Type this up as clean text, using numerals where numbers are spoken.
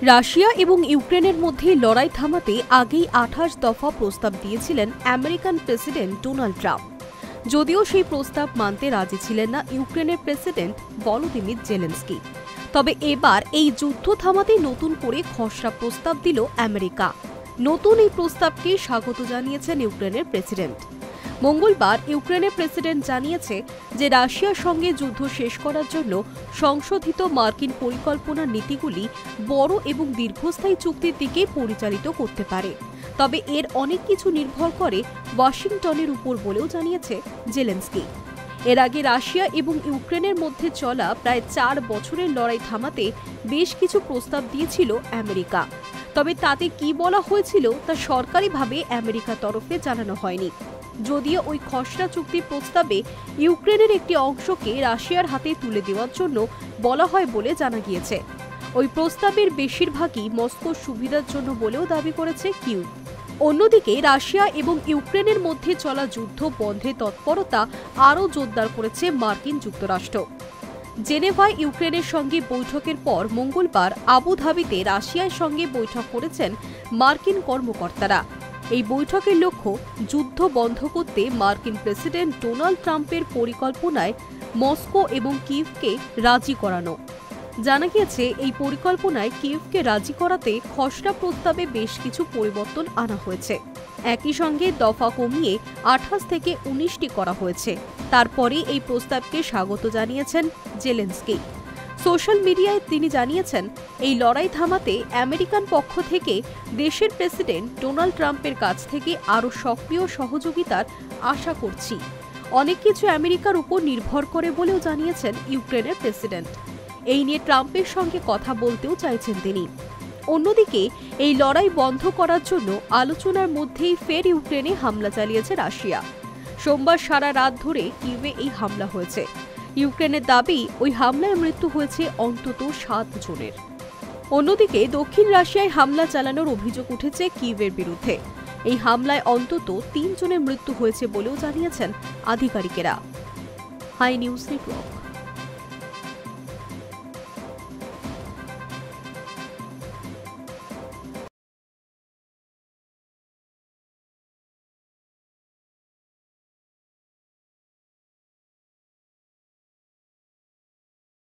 Russia এবং ইউক্রেনের মধ্যে লড়াই থামাতে আগেই ২৮ দফা প্রস্তাব দিয়েছিলেন আমেরিকান প্রেসিডেন্ট ডোনাল্ড ট্রাম্প। যদিও সেই প্রস্তাব মানতে রাজি ছিলেন না ইউক্রেনের প্রেসিডেন্ট ভলোদিমির জেলেনস্কি। তবে এবার এই যুদ্ধ থামাতে নতুন করে খসড়া প্রস্তাব দিল আমেরিকা। নতুন এই প্রস্তাবকে স্বাগত জানিয়েছেন ইউক্রেনের প্রেসিডেন্ট। মঙ্গলবার ইউক্রেনের প্রেসিডেন্ট জানিয়েছে যে রাশিয়ার সঙ্গে যুদ্ধ শেষ করার জন্য সংশোধিত মার্কিন পরিকল্পনার নীতিগুলি বড় এবং দীর্ঘস্থায়ী চুক্তির দিকে পরিচালিত করতে পারে। তবে এর অনেক কিছু নির্ভর করে ওয়াশিংটনের উপর বলেও জানিয়েছে জেলেনস্কি। এর আগে রাশিয়া এবং ইউক্রেনের মধ্যে চলা প্রায় ৪ বছরের লড়াই থামাতে বেশ কিছু প্রস্তাব দিয়েছিল আমেরিকা। তবে তাতে কি বলা হয়েছিল তা সরকারিভাবে আমেরিকার তরফে জানানো হয়নি। যদিও ওই খসড়া চুক্তি প্রস্তাবে ইউক্রেনের একটি অংশকে রাশিয়ার হাতে তুলে দেওয়ার জন্য বলা হয় বলে জানা গিয়েছে। ওই প্রস্তাবের বেশিরভাগই মস্কোর সুবিধার জন্য বলেও দাবি করেছে কিয়েভ। অন্যদিকে রাশিয়া এবং ইউক্রেনের মধ্যে চলা যুদ্ধ বন্ধে তৎপরতা আরও জোরদার করেছে মার্কিন যুক্তরাষ্ট্র। জেনেভায় ইউক্রেনের সঙ্গে বৈঠকের পর মঙ্গলবার আবুধাবিতে রাশিয়ার সঙ্গে বৈঠক করেছেন মার্কিন কর্মকর্তারা। এই বৈঠকের লক্ষ্য যুদ্ধ বন্ধ করতে মার্কিন প্রেসিডেন্ট ডোনাল্ড ট্রাম্পের পরিকল্পনায় মস্কো এবং কিয়েভকে রাজি করানো। জানা গিয়েছে এই পরিকল্পনায় কিয়েভকে রাজি করাতে খসড়া প্রস্তাবে বেশ কিছু পরিবর্তন আনা হয়েছে। একই সঙ্গে দফা কমিয়ে ২৮ থেকে ১৯টি করা হয়েছে। তারপরে এই প্রস্তাবকে স্বাগত জানিয়েছেন জেলেনস্কি। সোশ্যাল মিডিয়ায় তিনি জানিয়েছেন, এই লড়াই থামাতে আমেরিকান পক্ষ থেকে দেশের প্রেসিডেন্ট ডোনাল্ড ট্রাম্পের কাছ থেকে আরও সক্রিয় সহযোগিতার আশা করছি। অনেক কিছু আমেরিকার উপর নির্ভর করে বলেও জানিয়েছেন ইউক্রেনের প্রেসিডেন্ট। এই নিয়ে ট্রাম্পের সঙ্গে কথা বলতেও চাইছেন তিনি। অন্যদিকে এই লড়াই বন্ধ করার জন্য আলোচনার মধ্যেই ফের ইউক্রেনে হামলা চালিয়েছে রাশিয়া। সোমবার সারা রাত ধরে কিয়েভে এই হামলা হয়েছে। ইউক্রেনের দাবি, ওই হামলায় মৃত্যু হয়েছে অন্তত ৭ জনের। অন্যদিকে দক্ষিণ রাশিয়ায় হামলা চালানোর অভিযোগ উঠেছে কিয়েভের বিরুদ্ধে। এই হামলায় অন্তত ৩ জনের মৃত্যু হয়েছে বলেও জানিয়েছেন আধিকারিকেরা। High news network.